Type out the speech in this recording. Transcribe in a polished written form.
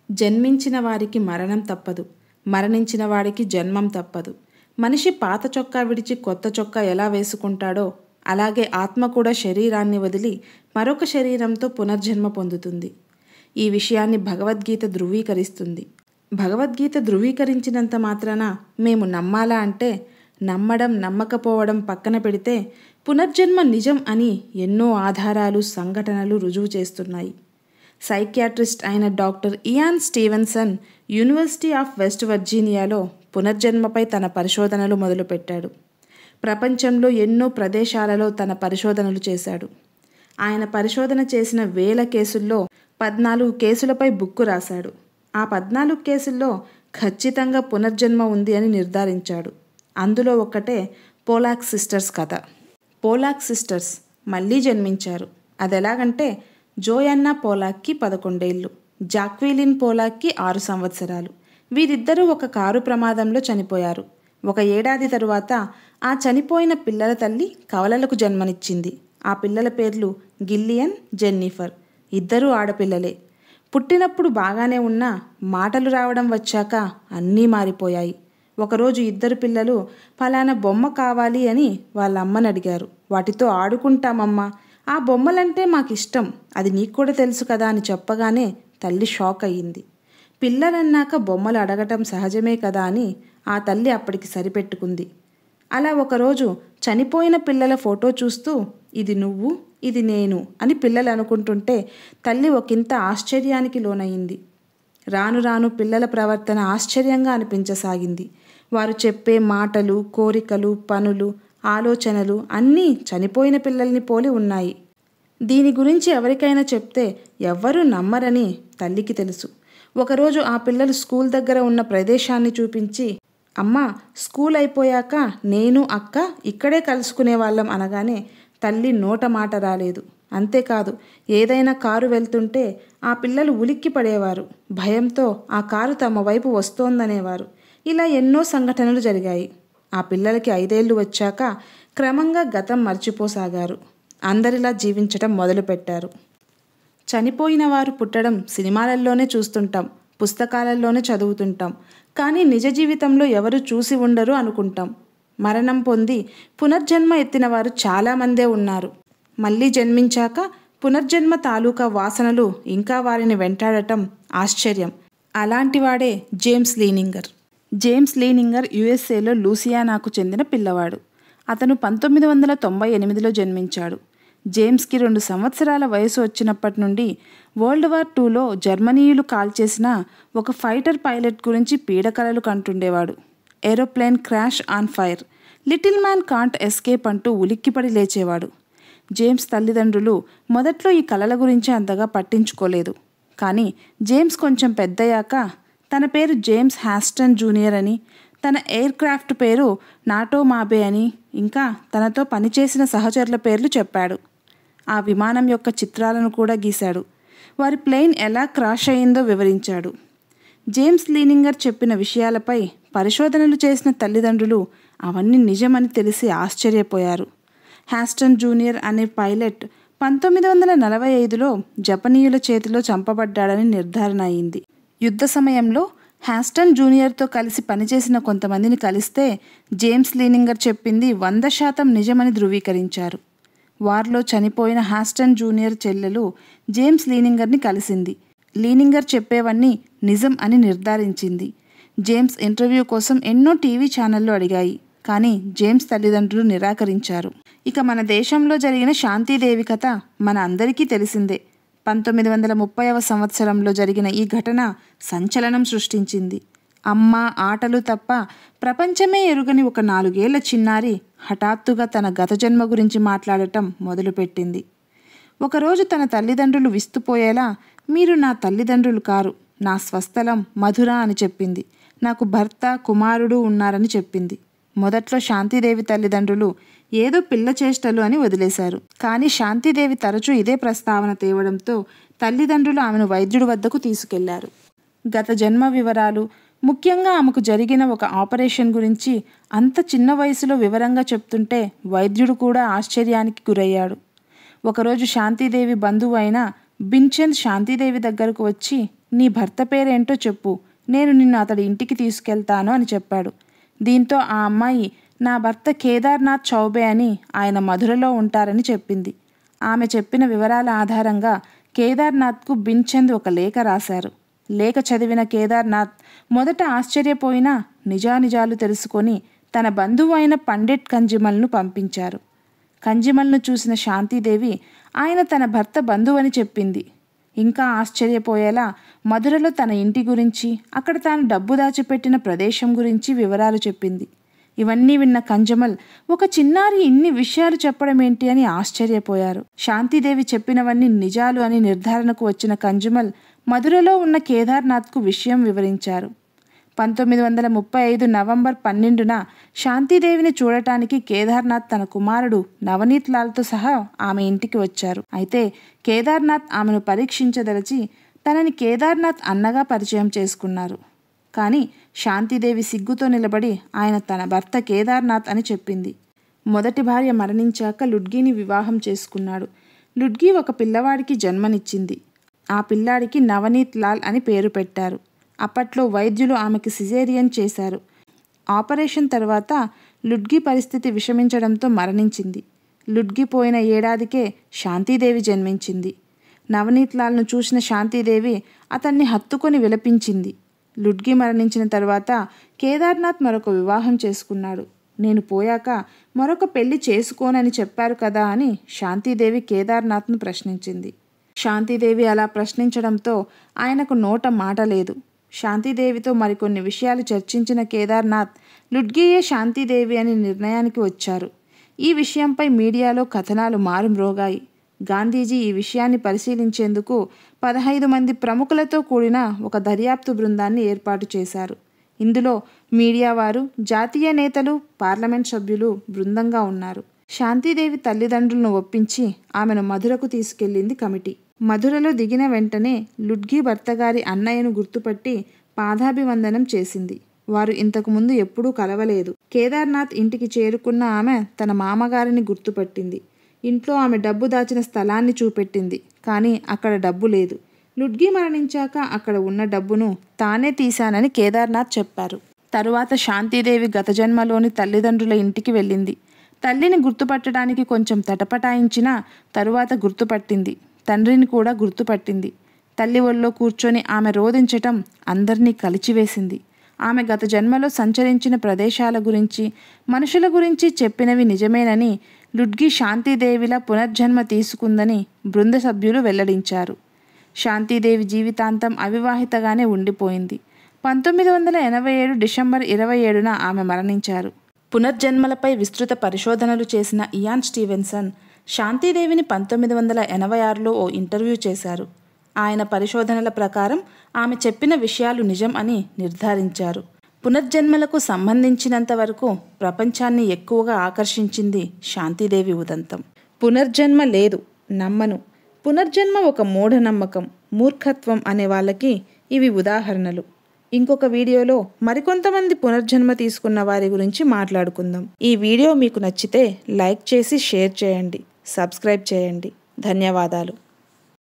జన్మించిన వారికి మరణం తప్పదు, మరణించిన వాడికి జన్మం తప్పదు. మనిషి పాత చొక్కా విడిచి కొత్త చొక్కా ఎలా వేసుకుంటాడో అలాగే ఆత్మ కూడా శరీరాన్ని వదిలి మరొక శరీరంతో పునర్జన్మ పొందుతుంది. ఈ విషయాన్ని భగవద్గీత ధృవీకరిస్తుంది. భగవద్గీత ధృవీకరించినంత మాత్రాన మేము నమ్మాలా అంటే, నమ్మడం నమ్మకపోవడం పక్కన పెడితే పునర్జన్మ నిజం అని ఎన్నో ఆధారాలు సంఘటనలు రుజువు చేస్తున్నాయి. సైకియాట్రిస్ట్ అయిన doctor Ian Stevenson university of West వర్జీనియాలో పునర్జన్మపై తన పరిశోధనలు మొదలుపెట్టాడు. ప్రపంచంలో ఎన్నో ప్రదేశాలలో తన పరిశోధనలు చేశాడు. ఆయన పరిశోధన చేసిన వేల కేసుల్లో 14 కేసులపై బుక్కు రాశాడు. ఆ 14 కేసుల్లో ఖచ్చితంగా పునర్జన్మ ఉంది అని నిర్ధారించాడు. అందులో ఒక్కటే పోలాక్ సిస్టర్స్ కథ. పోలాక్ సిస్టర్స్ మళ్ళీ జన్మించారు. అదెలాగంటే, జోయన్నా పోలాక్కి 11 ఏళ్ళు, జాక్వీలిన్ పోలాక్కి 6 సంవత్సరాలు. వీరిద్దరూ ఒక కారు ప్రమాదంలో చనిపోయారు. 1 ఏడాది తరువాత ఆ చనిపోయిన పిల్లల తల్లి కవలలకు జన్మనిచ్చింది. ఆ పిల్లల పేర్లు గిల్లియన్, జెన్నిఫర్. ఇద్దరూ ఆడపిల్లలే. పుట్టినప్పుడు బాగానే ఉన్నా మాటలు రావడం వచ్చాక అన్నీ మారిపోయాయి. ఒకరోజు ఇద్దరు పిల్లలు ఫలానా బొమ్మ కావాలి అని వాళ్ళ అమ్మని అడిగారు. వాటితో ఆడుకుంటామమ్మా, ఆ బొమ్మలంటే మాకిష్టం, అది నీకు కూడా తెలుసు కదా అని చెప్పగానే తల్లి షాక్ అయ్యింది. పిల్లలన్నాక బొమ్మలు అడగటం సహజమే కదా అని ఆ తల్లి అప్పటికి సరిపెట్టుకుంది. అలా ఒకరోజు చనిపోయిన పిల్లల ఫోటో చూస్తూ ఇది నువ్వు, ఇది నేను అని పిల్లలు అనుకుంటుంటే తల్లి ఒకంత ఆశ్చర్యానికి లోనయింది. రాను రాను పిల్లల ప్రవర్తన ఆశ్చర్యంగా అనిపించసాగింది. వారు చెప్పే మాటలు, కోరికలు, పనులు, ఆలోచనలు అన్నీ చనిపోయిన పిల్లల్ని పోలి ఉన్నాయి. దీని గురించి ఎవరికైనా చెప్తే ఎవ్వరూ నమ్మరని తల్లికి తెలుసు. ఒకరోజు ఆ పిల్లలు స్కూల్ దగ్గర ఉన్న ప్రదేశాన్ని చూపించి, అమ్మా, స్కూల్ అయిపోయాక నేను అక్క ఇక్కడే కలుసుకునే వాళ్ళం అనగానే తల్లి నోట మాట రాలేదు. అంతేకాదు, ఏదైనా కారు వెళ్తుంటే ఆ పిల్లలు ఉలిక్కి పడేవారు. భయంతో ఆ కారు తమ వైపు వస్తోందనేవారు. ఇలా ఎన్నో సంఘటనలు జరిగాయి. ఆ పిల్లలకి 5 ఏళ్ళు వచ్చాక క్రమంగా గతం మర్చిపోసాగారు. అందరిలా జీవించటం మొదలుపెట్టారు. చనిపోయిన వారు పుట్టడం సినిమాలలోనే చూస్తుంటాం, పుస్తకాలలోనే చదువుతుంటాం. కానీ నిజ జీవితంలో ఎవరు చూసి ఉండరు అనుకుంటాం. మరణం పొంది పునర్జన్మ ఎత్తిన వారు చాలామందే ఉన్నారు. మళ్ళీ జన్మించాక పునర్జన్మ తాలూకా వాసనలు ఇంకా వారిని వెంటాడటం ఆశ్చర్యం. అలాంటివాడే జేమ్స్ లీనింగర్. జేమ్స్ లీనింగర్ యుఎస్ఏలో లూసియానాకు చెందిన పిల్లవాడు. అతను 1998లో జన్మించాడు. జేమ్స్కి 2 సంవత్సరాల వయసు వచ్చినప్పటి నుండి వరల్డ్ వార్ II జర్మనీయులు కాల్చేసిన ఒక ఫైటర్ పైలట్ గురించి పీడకలలు కంటుండేవాడు. Aeroplane crash on fire, little man can't escape అంటూ ఉలిక్కిపడి లేచేవాడు. జేమ్స్ తల్లిదండ్రులు మొదట్లో ఈ కలల గురించి అంతగా పట్టించుకోలేదు. కానీ జేమ్స్ కొంచెం పెద్దయ్యాక తన పేరు జేమ్స్ హ్యాస్టన్ జూనియర్ అని, తన ఎయిర్ క్రాఫ్ట్ పేరు నాటో మాబే అని, ఇంకా తనతో పనిచేసిన సహచరుల పేర్లు చెప్పాడు. ఆ విమానం యొక్క చిత్రాలను కూడా గీశాడు. వారి ప్లేన్ ఎలా క్రాష్ అయిందో వివరించాడు. జేమ్స్ లీనింగర్ చెప్పిన విషయాలపై పరిశోధనలు చేసిన తల్లిదండ్రులు అవన్నీ నిజమని తెలిసి ఆశ్చర్యపోయారు. హ్యాస్టన్ జూనియర్ అనే పైలట్ 1945లో జపనీయుల చేతిలో చంపబడ్డాడని నిర్ధారణ అయింది. యుద్ధ సమయంలో హ్యాస్టన్ జూనియర్తో కలిసి పనిచేసిన కొంతమందిని కలిస్తే జేమ్స్ లీనింగర్ చెప్పింది 100% నిజమని ధృవీకరించారు. వార్లో చనిపోయిన హ్యాస్టన్ జూనియర్ చెల్లెలు జేమ్స్ లీనింగర్ని కలిసింది. లీనింగర్ చెప్పేవన్నీ నిజం అని నిర్ధారించింది. జేమ్స్ ఇంటర్వ్యూ కోసం ఎన్నో టీవీ ఛానళ్లు అడిగాయి. కానీ జేమ్స్ తల్లిదండ్రులు నిరాకరించారు. ఇక మన దేశంలో జరిగిన శాంతిదేవి కథ మన అందరికీ తెలిసిందే. 1930వ సంవత్సరంలో జరిగిన ఈ ఘటన సంచలనం సృష్టించింది. అమ్మ, ఆటలు తప్ప ప్రపంచమే ఎరుగని ఒక 4 ఏళ్ల చిన్నారి హఠాత్తుగా తన గత జన్మ గురించి మాట్లాడటం మొదలుపెట్టింది. ఒకరోజు తన తల్లిదండ్రులు విస్తుపోయేలా, మీరు నా తల్లిదండ్రులు కారు, నా స్వస్థలం మధుర అని చెప్పింది. నాకు భర్త, కుమారుడు ఉన్నారని చెప్పింది. మొదట్లో శాంతిదేవి తల్లిదండ్రులు ఏదో పిల్ల చేష్టలు అని వదిలేశారు. కానీ శాంతిదేవి తరచూ ఇదే ప్రస్తావన తేవడంతో తల్లిదండ్రులు ఆమెను వైద్యుడి వద్దకు తీసుకెళ్లారు. గత జన్మ వివరాలు, ముఖ్యంగా ఆమెకు జరిగిన ఒక ఆపరేషన్ గురించి అంత చిన్న వయసులో వివరంగా చెప్తుంటే వైద్యుడు కూడా ఆశ్చర్యానికి గురయ్యాడు. ఒకరోజు శాంతిదేవి బంధువు అయిన బిన్చంద్ శాంతిదేవి దగ్గరకు వచ్చి, నీ భర్త పేరేంటో చెప్పు, నేను నిన్ను అతడి ఇంటికి తీసుకెళ్తాను అని చెప్పాడు. దీంతో ఆ అమ్మాయి నా భర్త కేదార్నాథ్ చౌబే అని, ఆయన మధురలో ఉంటారని చెప్పింది. ఆమె చెప్పిన వివరాల ఆధారంగా కేదార్నాథ్కు బిన్చంద్ ఒక లేఖ రాశారు. లేఖ చదివిన కేదార్నాథ్ మొదట ఆశ్చర్యపోయినా నిజానిజాలు తెలుసుకొని తన బంధువు అయిన పండిట్ కంజిమల్ను పంపించారు. కంజిమల్ను చూసిన శాంతిదేవి ఆయన తన భర్త బంధువని చెప్పింది. ఇంకా ఆశ్చర్యపోయేలా మధురలో తన ఇంటి గురించి, అక్కడ తాను డబ్బు దాచిపెట్టిన ప్రదేశం గురించి వివరాలు చెప్పింది. ఇవన్నీ విన్న కంజమల్ ఒక చిన్నారి ఇన్ని విషయాలు చెప్పడం ఏంటి అని ఆశ్చర్యపోయారు. శాంతిదేవి చెప్పినవన్నీ నిజాలు అని నిర్ధారణకు వచ్చిన కంజమల్ మధురలో ఉన్న కేదార్నాథ్కు విషయం వివరించారు. 1935 నవంబర్ 12న శాంతిదేవిని చూడటానికి కేదార్నాథ్ తన కుమారుడు నవనీత్ లాల్తో సహా ఆమె ఇంటికి వచ్చారు. అయితే కేదార్నాథ్ ఆమెను పరీక్షించదలచి తనని కేదార్నాథ్ అన్నగా పరిచయం చేసుకున్నారు. కానీ శాంతిదేవి సిగ్గుతో నిలబడి ఆయన తన భర్త కేదార్నాథ్ అని చెప్పింది. మొదటి భార్య మరణించాక లుడ్గీని వివాహం చేసుకున్నాడు. లుడ్గీ ఒక పిల్లవాడికి జన్మనిచ్చింది. ఆ పిల్లాడికి నవనీత్ లాల్ అని పేరు పెట్టారు. అప్పట్లో వైద్యులు ఆమెకి సిజేరియన్ చేశారు. ఆపరేషన్ తర్వాత లుడ్గీ పరిస్థితి విషమించడంతో మరణించింది. లుడ్గీ పోయిన ఏడాదికే శాంతిదేవి జన్మించింది. నవనీత్ లాల్ను చూసిన శాంతిదేవి అతన్ని హత్తుకొని విలపించింది. లుడ్గీ మరణించిన తర్వాత కేదార్నాథ్ మరొక వివాహం చేసుకున్నాడు. నేను పోయాక మరొక పెళ్లి చేసుకోనని చెప్పారు కదా అని శాంతిదేవి కేదార్నాథ్ను ప్రశ్నించింది. శాంతిదేవి అలా ప్రశ్నించడంతో ఆయనకు నోట మాట లేదు. శాంతిదేవితో మరికొన్ని విషయాలు చర్చించిన కేదార్నాథ్ లుడ్గీయే శాంతిదేవి అని నిర్ణయానికి వచ్చారు. ఈ విషయంపై మీడియాలో కథనాలు మారుమ్రోగాయి. గాంధీజీ ఈ విషయాన్ని పరిశీలించేందుకు 15 మంది ప్రముఖులతో కూడిన ఒక దర్యాప్తు బృందాన్ని ఏర్పాటు చేశారు. ఇందులో మీడియా వారు, జాతీయ నేతలు, పార్లమెంట్ సభ్యులు బృందంగా ఉన్నారు. శాంతిదేవి తల్లిదండ్రులను ఒప్పించి ఆమెను మధురకు తీసుకెళ్లింది కమిటీ. మధురలో దిగిన వెంటనే లుడ్గీ భర్తగారి అన్నయ్యను గుర్తుపట్టి పాదాభివందనం చేసింది. వారు ఇంతకుముందు ఎప్పుడూ కలవలేదు. కేదార్నాథ్ ఇంటికి చేరుకున్న ఆమె తన మామగారిని గుర్తుపట్టింది. ఇంట్లో ఆమె డబ్బు దాచిన స్థలాన్ని చూపెట్టింది. కానీ అక్కడ డబ్బు లేదు. లుడ్గీ మరణించాక అక్కడ ఉన్న డబ్బును తానే తీశానని కేదార్నాథ్ చెప్పారు. తరువాత శాంతిదేవి గత జన్మలోని తల్లిదండ్రుల ఇంటికి వెళ్ళింది. తల్లిని గుర్తుపట్టడానికి కొంచెం తటపటాయించినా తరువాత గుర్తుపట్టింది. తండ్రిని కూడా గుర్తుపట్టింది. తల్లి ఒళ్ళో కూర్చొని ఆమె రోదించటం అందరినీ కలిచివేసింది. ఆమె గత జన్మలో సంచరించిన ప్రదేశాల గురించి, మనుషుల గురించి చెప్పినవి నిజమేనని, లుడ్గీ శాంతిదేవిలా పునర్జన్మ తీసుకుందని బృంద సభ్యులు వెల్లడించారు. శాంతిదేవి జీవితాంతం అవివాహితగానే ఉండిపోయింది. 1987 డిసెంబర్ 27న ఆమె మరణించారు. పునర్జన్మలపై విస్తృత పరిశోధనలు చేసిన ఇయాన్ స్టీవెన్సన్ శాంతిదేవిని 1986లో ఓ ఇంటర్వ్యూ చేశారు. ఆయన పరిశోధనల ప్రకారం ఆమె చెప్పిన విషయాలు నిజం అని నిర్ధారించారు. పునర్జన్మలకు సంబంధించినంత వరకు ప్రపంచాన్ని ఎక్కువగా ఆకర్షించింది శాంతిదేవి ఉదంతం. పునర్జన్మ లేదు, నమ్మను. పునర్జన్మ ఒక మూఢనమ్మకం, మూర్ఖత్వం అనే వాళ్ళకి ఇవి ఉదాహరణలు. ఇంకొక వీడియోలో మరికొంతమంది పునర్జన్మ తీసుకున్న వారి గురించి మాట్లాడుకుందాం. ఈ వీడియో మీకు నచ్చితే లైక్ చేసి షేర్ చేయండి, సబ్స్క్రైబ్ చేయండి. ధన్యవాదాలు.